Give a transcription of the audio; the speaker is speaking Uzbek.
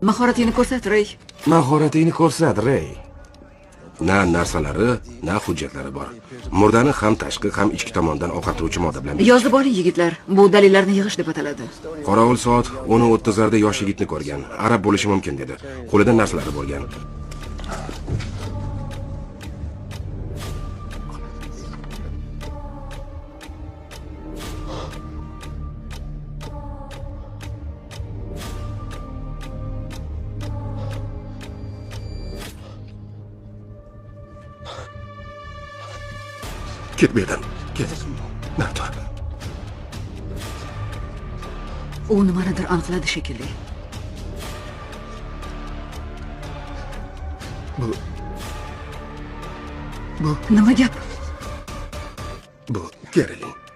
Mahoratingni ko'rsat, Rey. Mahoratingni ko'rsat, Rey. Na narsalari, na hujjatlari bor. Murdani ham tashqi, ham ichki tomondan oqartiruvchi modda bilan Yozib oling, yigitlar. Bu dalillarni yig'ish deb ataladi. Qorovul soat 10:30larda yosh yigitni ko'rgan. Arab bo'lishi mumkin dedi. Qo'lida narsalari bo'lgan. Ket bu yerdan. Ket. Na tur. U nimanidir aniqladi shekilli. Bu Nima gap? bu Kerilin.